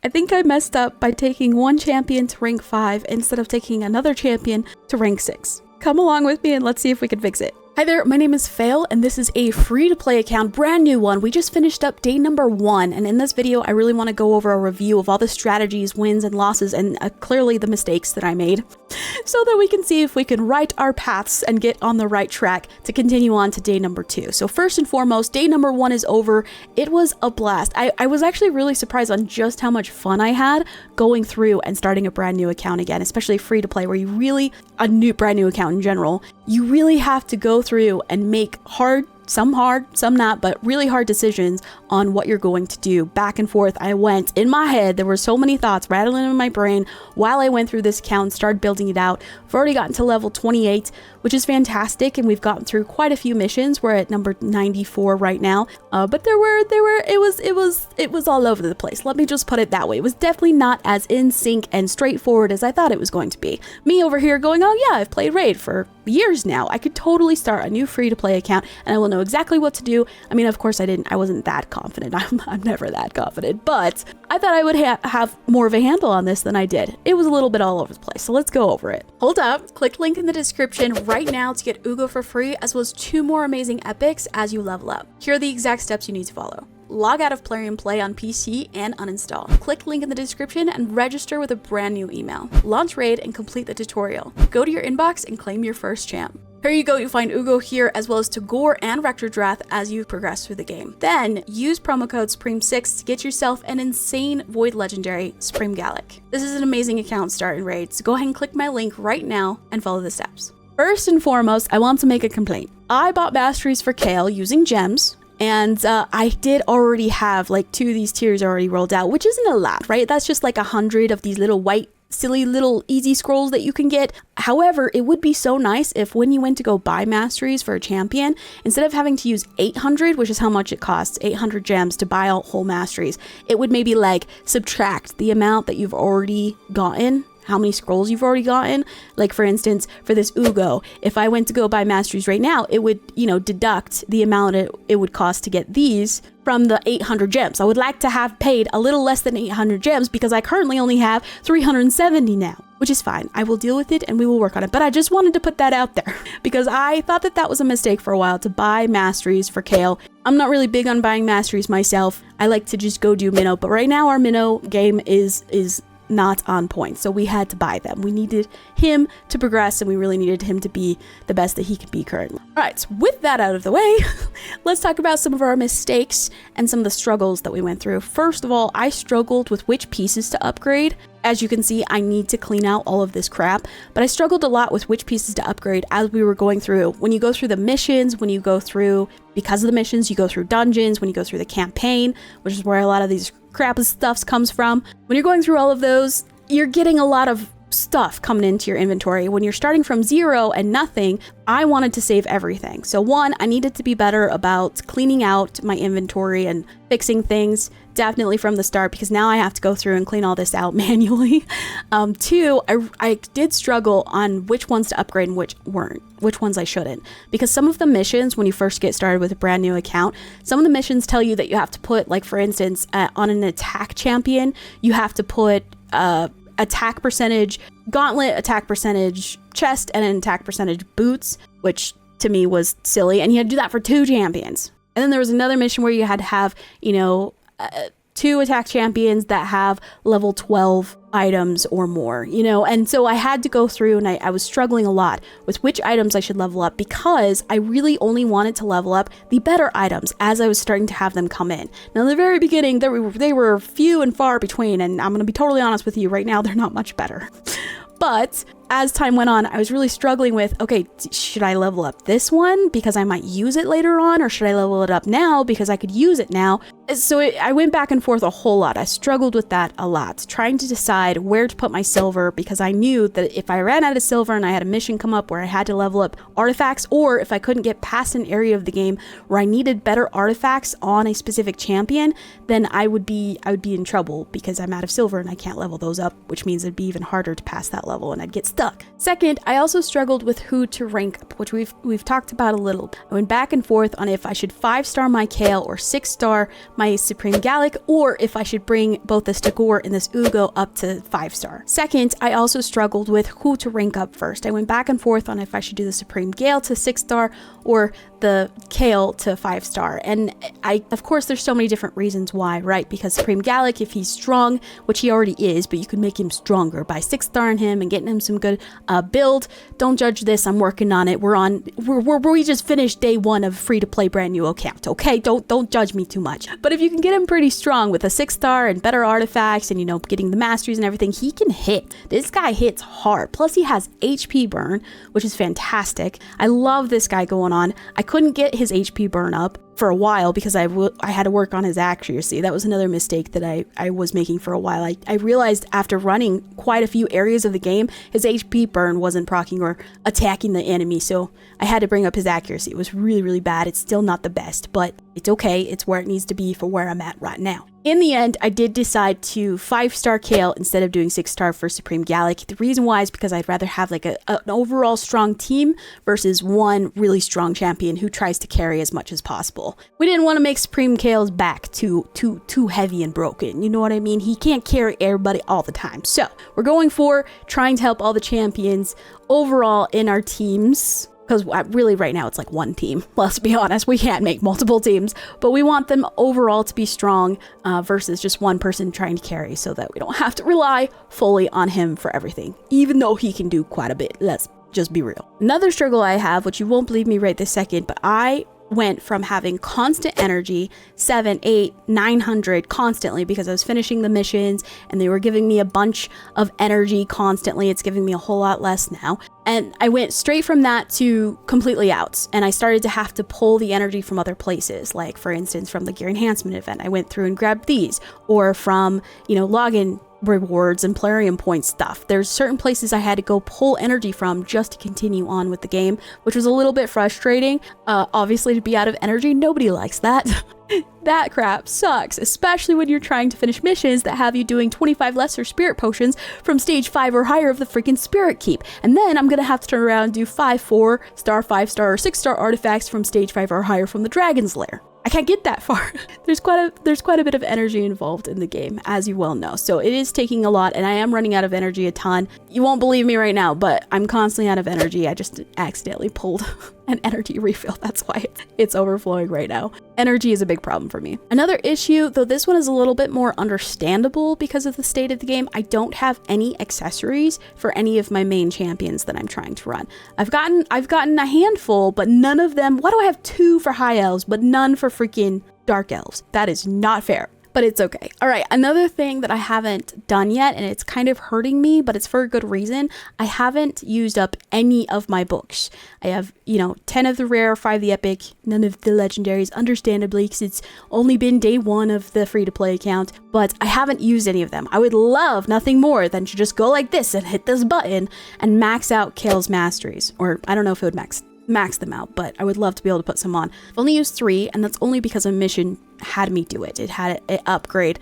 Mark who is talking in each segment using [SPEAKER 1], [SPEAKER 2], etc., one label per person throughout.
[SPEAKER 1] I think I messed up by taking one champion to rank 5 instead of taking another champion to rank 6. Come along with me and let's see if we can fix it. Hi there, my name is Kael, and this is a free-to-play account, brand new one. We just finished up day number 1, and in this video, I really want to go over a review of all the strategies, wins, and losses, and clearly the mistakes that I made, so that we can see if we can right our paths and get on the right track to continue on to day number 2. So first and foremost, day number 1 is over. It was a blast. I was actually really surprised on just how much fun I had going through and starting a brand new account again, especially free-to-play, where you really, brand new account in general, you really have to go through and make some hard, some not, but really hard decisions on what you're going to do. Back and forth, I went in my head. There were so many thoughts rattling in my brain while I went through this account, started building it out. We've already gotten to level 28, which is fantastic, and we've gotten through quite a few missions. We're at number 94 right now, but it was all over the place. Let me just put it that way. It was definitely not as in sync and straightforward as I thought it was going to be. Me over here going, oh yeah, I've played Raid for years now. I could totally start a new free-to-play account, and I will know exactly what to do. I mean, of course, I wasn't that confident. I'm never that confident, but I thought I would have more of a handle on this than I did. It was a little bit all over the place, so let's go over it. Hold up, click link in the description right now to get Uugo for free, as well as 2 more amazing epics as you level up. Here are the exact steps you need to follow. Log out of Plarium Play on PC and uninstall. Click link in the description and register with a brand new email. Launch Raid and complete the tutorial. Go to your inbox and claim your first champ. Here you go, you'll find Uugo here, as well as Tagoar and Rector Drath as you progress through the game. Then, use promo code Supreme6 to get yourself an insane Void Legendary, Supreme Galek. This is an amazing account start in Raid, so go ahead and click my link right now and follow the steps. First and foremost, I want to make a complaint. I bought masteries for Kael using gems, and I did already have like 2 of these tiers already rolled out, which isn't a lot, right? That's just like 100 of these little white silly little easy scrolls that you can get. However, it would be so nice if when you went to go buy masteries for a champion, instead of having to use 800, which is how much it costs, 800 gems to buy all whole masteries, it would maybe like subtract the amount that you've already gotten, how many scrolls you've already gotten. Like for instance, for this Uugo, if I went to go buy masteries right now, it would, deduct the amount it would cost to get these from the 800 gems. I would like to have paid a little less than 800 gems because I currently only have 370 now, which is fine. I will deal with it and we will work on it. But I just wanted to put that out there because I thought that was a mistake for a while to buy masteries for Kael. I'm not really big on buying masteries myself. I like to just go do minnow, but right now our minnow game is not on point, so we had to buy them. We needed him to progress, and we really needed him to be the best that he could be currently. All right, with that out of the way, let's talk about some of our mistakes and some of the struggles that we went through. First of all, I struggled with which pieces to upgrade. As you can see, I need to clean out all of this crap, but I struggled a lot with which pieces to upgrade as we were going through. When you go through the missions, because of the missions, you go through dungeons, when you go through the campaign, which is where a lot of these crap stuffs comes from. When you're going through all of those, you're getting a lot of stuff coming into your inventory. When you're starting from 0 and nothing, I wanted to save everything. So 1, I needed to be better about cleaning out my inventory and fixing things definitely from the start, because now I have to go through and clean all this out manually. 2, I did struggle on which ones to upgrade and which ones I shouldn't, because some of the missions, when you first get started with a brand new account, some of the missions tell you that you have to put, like for instance, on an attack champion, you have to put attack percentage gauntlet, attack percentage chest, and an attack percentage boots, which to me was silly, and you had to do that for 2 champions. And then there was another mission where you had to have 2 attack champions that have level 12 items or more, and so I had to go through, and I was struggling a lot with which items I should level up, because I really only wanted to level up the better items as I was starting to have them come in. Now, in the very beginning, they were few and far between, and I'm going to be totally honest with you, right now, they're not much better. But as time went on, I was really struggling with, okay, should I level up this one because I might use it later on, or should I level it up now because I could use it now? So I went back and forth a whole lot. I struggled with that a lot, trying to decide where to put my silver, because I knew that if I ran out of silver and I had a mission come up where I had to level up artifacts, or if I couldn't get past an area of the game where I needed better artifacts on a specific champion, then I would be in trouble because I'm out of silver and I can't level those up, which means it'd be even harder to pass that level and I'd get stuck. Second, I also struggled with who to rank up, which we've talked about a little. I went back and forth on if I should 5-star my Kael or 6-star my Supreme Galek, or if I should bring both this Tagoar and this Uugo up to 5-star. Second, I also struggled with who to rank up first. I went back and forth on if I should do the Supreme Gale to 6-star or the Kael to 5-star. And of course, there's so many different reasons why, right? Because Supreme Galek, if he's strong, which he already is, but you could make him stronger by 6-starring him and getting him some good build. Don't judge this. I'm working on it. We just finished day 1 of free-to-play brand new account. Okay, don't judge me too much. But if you can get him pretty strong with a 6-star and better artifacts and, you know, getting the masteries and everything, he can hit. This guy hits hard. Plus he has HP burn, which is fantastic. I love this guy going on. I couldn't get his HP burn up for a while because I had to work on his accuracy. That was another mistake that I was making for a while. I realized after running quite a few areas of the game, his HP burn wasn't proccing or attacking the enemy, so I had to bring up his accuracy. It was really, really bad. It's still not the best, but it's okay. It's where it needs to be for where I'm at right now. In the end, I did decide to 5-star Kael instead of doing 6-star for Supreme Galek. The reason why is because I'd rather have like an overall strong team versus one really strong champion who tries to carry as much as possible. We didn't want to make Supreme Kael's back too heavy and broken. You know what I mean? He can't carry everybody all the time. So we're going for trying to help all the champions overall in our teams. Because really right now it's like one team. Let's be honest, we can't make multiple teams, but we want them overall to be strong versus just one person trying to carry, so that we don't have to rely fully on him for everything, even though he can do quite a bit. Let's just be real. Another struggle I have, which you won't believe me right this second, but I went from having constant energy 700, 800, 900 constantly because I was finishing the missions and they were giving me a bunch of energy constantly. It's giving me a whole lot less now. And I went straight from that to completely out, and I started to have to pull the energy from other places, like for instance from the gear enhancement event. I went through and grabbed these, or from, you know, login rewards and Plarium point stuff. There's certain places I had to go pull energy from just to continue on with the game, which was a little bit frustrating. Obviously, to be out of energy, nobody likes that. That crap sucks, especially when you're trying to finish missions that have you doing 25 lesser spirit potions from stage 5 or higher of the freaking spirit keep. And then I'm gonna have to turn around and do 5, 4-star, 5-star, or 6-star artifacts from stage 5 or higher from the Dragon's Lair. I can't get that far. There's quite a bit of energy involved in the game, as you well know. So it is taking a lot, and I am running out of energy a ton. You won't believe me right now, but I'm constantly out of energy. I just accidentally pulled an energy refill. That's why it's overflowing right now. Energy is a big problem for me. Another issue, though this one is a little bit more understandable because of the state of the game, I don't have any accessories for any of my main champions that I'm trying to run. I've gotten a handful, but none of them. Why do I have 2 for high elves, but none for freaking dark elves? That is not fair. But it's okay. All right, another thing that I haven't done yet, and it's kind of hurting me, but it's for a good reason. I haven't used up any of my books. I have, 10 of the rare, 5 of the epic, none of the legendaries, understandably, because it's only been day 1 of the free-to-play account, but I haven't used any of them. I would love nothing more than to just go like this and hit this button and max out Kael's masteries. Or I don't know if it would max them out, but I would love to be able to put some on. I've only used 3, and that's only because a mission had me do it. It had it upgrade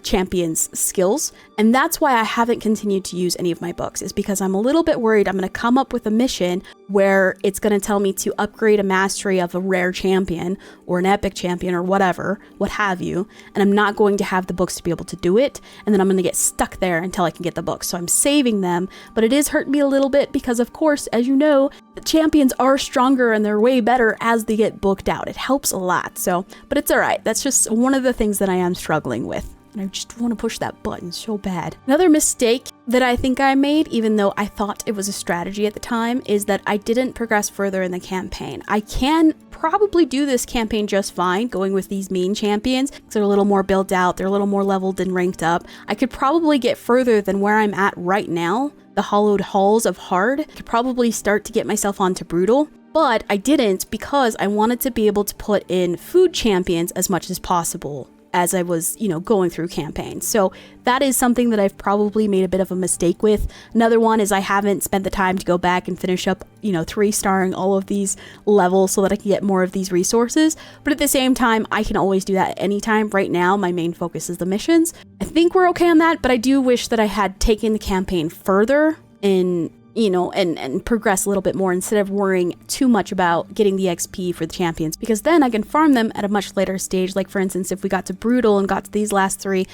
[SPEAKER 1] champion's skills, and that's why I haven't continued to use any of my books, is because I'm a little bit worried I'm going to come up with a mission where it's going to tell me to upgrade a mastery of a rare champion or an epic champion or whatever, what have you, and I'm not going to have the books to be able to do it, and then I'm going to get stuck there until I can get the books. So I'm saving them, but it is hurting me a little bit because, of course, as you know, the champions are stronger and they're way better as they get booked out. It helps a lot. So, but it's all right. That's just one of the things that I am struggling with. And I just want to push that button so bad. Another mistake that I think I made, even though I thought it was a strategy at the time, is that I didn't progress further in the campaign. I can probably do this campaign just fine, going with these main champions, because they're a little more built out, they're a little more leveled and ranked up. I could probably get further than where I'm at right now, the Hollowed Halls of Hard. I could probably start to get myself onto Brutal. But I didn't because I wanted to be able to put in food champions as much as possible as I was, going through campaigns. So that is something that I've probably made a bit of a mistake with. Another one is I haven't spent the time to go back and finish up, 3-starring all of these levels so that I can get more of these resources. But at the same time, I can always do that at any time. Right now, my main focus is the missions. I think we're okay on that, but I do wish that I had taken the campaign further in you know, and progress a little bit more instead of worrying too much about getting the XP for the champions, because then I can farm them at a much later stage. Like for instance, if we got to Brutal and got to these last three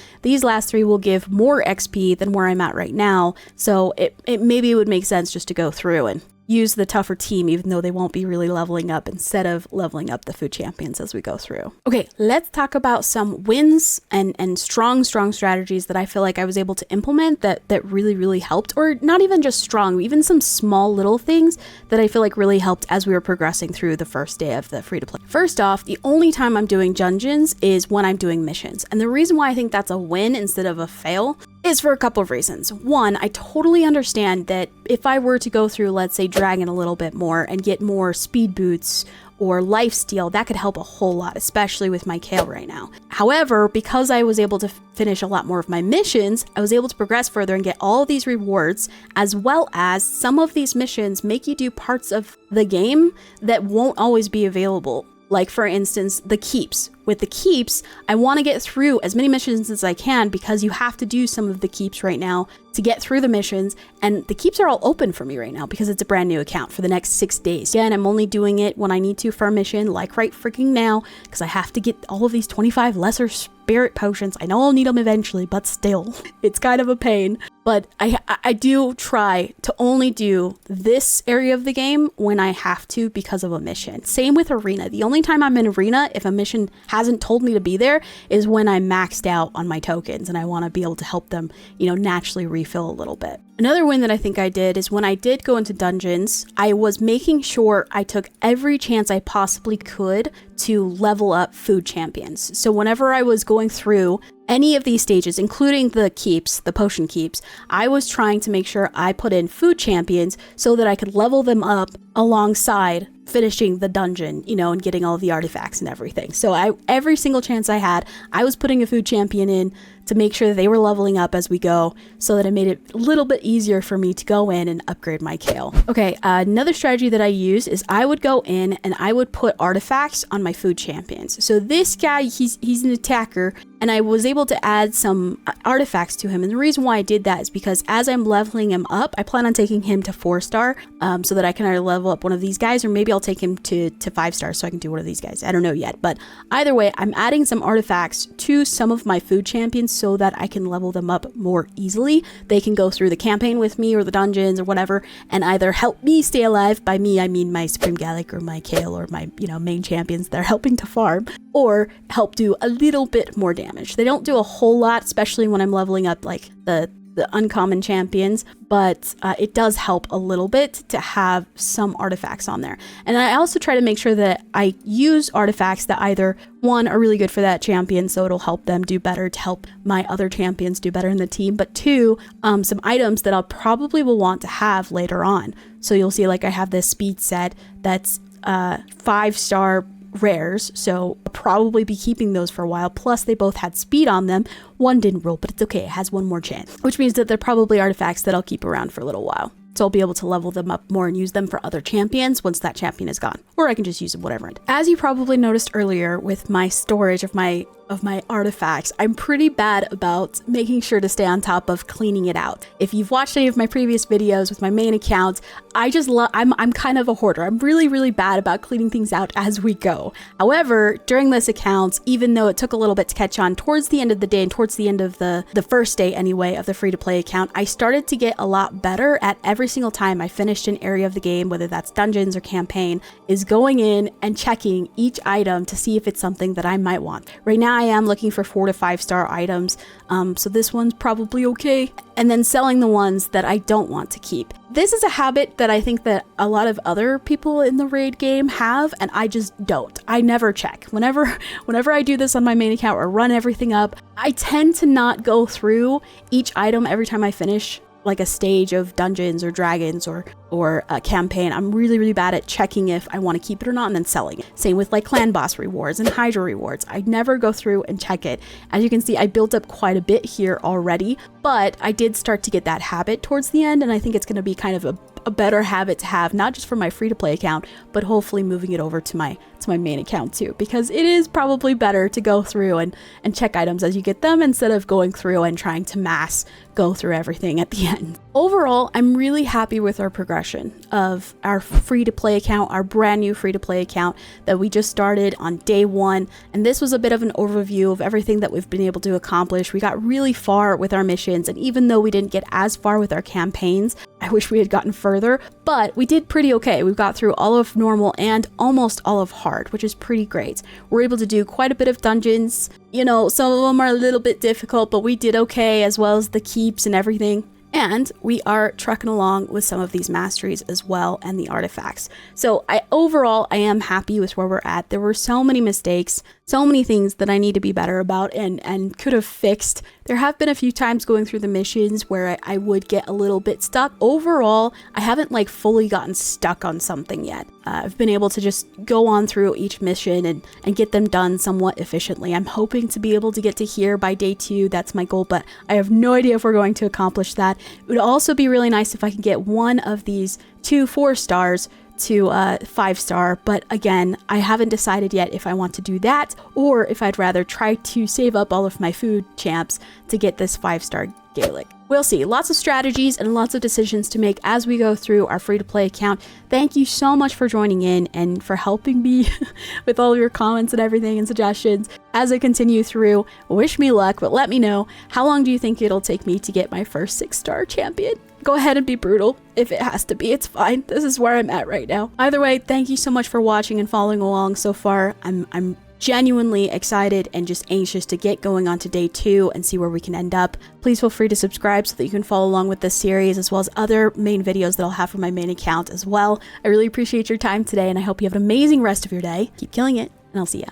[SPEAKER 1] will give more XP than where I'm at right now. So it maybe it would make sense just to go through and use the tougher team, even though they won't be really leveling up, instead of leveling up the food champions as we go through. Okay, let's talk about some wins and strong strategies that I feel like I was able to implement that really helped, or not even just strong, even some small little things that I feel like really helped as we were progressing through the first day of the free to play. First off, the only time I'm doing dungeons is when I'm doing missions. And the reason why I think that's a win instead of a fail is for a couple of reasons. One, I totally understand that if I were to go through, let's say, Dragon a little bit more and get more speed boots or lifesteal, that could help a whole lot, especially with my Kael right now. However, because I was able to finish a lot more of my missions, I was able to progress further and get all of these rewards, as well as some of these missions make you do parts of the game that won't always be available. Like for instance, the keeps. With the keeps, I want to get through as many missions as I can, because you have to do some of the keeps right now to get through the missions, and the keeps are all open for me right now because it's a brand new account for the next 6 days. Yeah, and I'm only doing it when I need to for a mission, like right freaking now, because I have to get all of these 25 lesser spirit potions. I know I'll need them eventually, but still, it's kind of a pain. But I do try to only do this area of the game when I have to because of a mission. Same with Arena. The only time I'm in Arena, if a mission hasn't told me to be there, is when I'm maxed out on my tokens and I want to be able to help them, you know, naturally refill a little bit. Another win that I think I did is when I did go into dungeons, I was making sure I took every chance I possibly could to level up food champions. So whenever I was going through any of these stages, including the keeps, the potion keeps, I was trying to make sure I put in food champions so that I could level them up alongside finishing the dungeon, you know, and getting all the artifacts and everything. So every single chance I had, I was putting a food champion in to make sure that they were leveling up as we go, so that it made it a little bit easier for me to go in and upgrade my Kael. Okay, another strategy that I use is I would go in and I would put artifacts on my food champions. So this guy, he's an attacker, and I was able to add some artifacts to him. And the reason why I did that is because as I'm leveling him up, I plan on taking him to 4-star, so that I can either level up one of these guys, or maybe I'll take him to 5-star so I can do one of these guys. I don't know yet, but either way, I'm adding some artifacts to some of my food champions so that I can level them up more easily. They can go through the campaign with me or the dungeons or whatever, and either help me stay alive. By me, I mean my Supreme Galek or my Kael or my, you know, main champions that are helping to farm, or help do a little bit more damage. They don't do a whole lot, especially when I'm leveling up like the uncommon champions, but it does help a little bit to have some artifacts on there. And I also try to make sure that I use artifacts that either, one, are really good for that champion, so it'll help them do better to help my other champions do better in the team, but two, some items that I'll probably will want to have later on. So you'll see, like, I have this speed set that's 5-star rares, so I'll probably be keeping those for a while. Plus they both had speed on them. One didn't roll, but it's okay, it has one more chance, which means that they're probably artifacts that I'll keep around for a little while. So I'll be able to level them up more and use them for other champions once that champion is gone, or I can just use them whatever. As you probably noticed earlier with my storage of my artifacts, I'm pretty bad about making sure to stay on top of cleaning it out. If you've watched any of my previous videos with my main account, I'm kind of a hoarder. I'm really bad about cleaning things out as we go. However, during this account, even though it took a little bit to catch on towards the end of the day and towards the end of the first day anyway of the free to play account, I started to get a lot better at every single time I finished an area of the game, whether that's dungeons or campaign, is going in and checking each item to see if it's something that I might want. Right now I am looking for 4 to 5-star items, so this one's probably okay, and then selling the ones that I don't want to keep. This is a habit that I think that a lot of other people in the raid game have, and I just don't. I never check. Whenever I do this on my main account or run everything up, I tend to not go through each item every time I finish like a stage of dungeons or dragons or a campaign. I'm really bad at checking if I want to keep it or not and then selling it. Same with like clan boss rewards and hydra rewards. I never go through and check it. As you can see, I built up quite a bit here already, but I did start to get that habit towards the end, and I think it's going to be kind of a better habit to have, not just for my free to play account, but hopefully moving it over to my main account too, because it is probably better to go through and check items as you get them instead of going through and trying to mass go through everything at the end. Overall, I'm really happy with our progression of our free-to-play account, our brand new free-to-play account that we just started on day 1. And this was a bit of an overview of everything that we've been able to accomplish. We got really far with our missions, and even though we didn't get as far with our campaigns, I wish we had gotten further, but we did pretty okay. We've got through all of normal and almost all of hard, which is pretty great. We're able to do quite a bit of dungeons. You know, some of them are a little bit difficult, but we did okay, as well as the keeps and everything. And we are trucking along with some of these masteries as well and the artifacts. So overall, I am happy with where we're at. There were so many mistakes, so many things that I need to be better about and could have fixed. There have been a few times going through the missions where I would get a little bit stuck. Overall, I haven't like fully gotten stuck on something yet. I've been able to just go on through each mission and get them done somewhat efficiently. I'm hoping to be able to get to here by day 2. That's my goal, but I have no idea if we're going to accomplish that. It would also be really nice if I could get one of these 2 4-stars to 5-star, but again, I haven't decided yet if I want to do that or if I'd rather try to save up all of my food champs to get this 5-star Galek. We'll see. Lots of strategies and lots of decisions to make as we go through our free-to-play account. Thank you so much for joining in and for helping me with all of your comments and everything and suggestions as I continue through. Wish me luck, but let me know, how long do you think it'll take me to get my first 6-star champion? Go ahead and be brutal. If it has to be, it's fine. This is where I'm at right now. Either way, thank you so much for watching and following along so far. I'm genuinely excited and just anxious to get going on to day 2 and see where we can end up. Please feel free to subscribe so that you can follow along with this series as well as other main videos that I'll have from my main account as well. I really appreciate your time today and I hope you have an amazing rest of your day. Keep killing it and I'll see ya.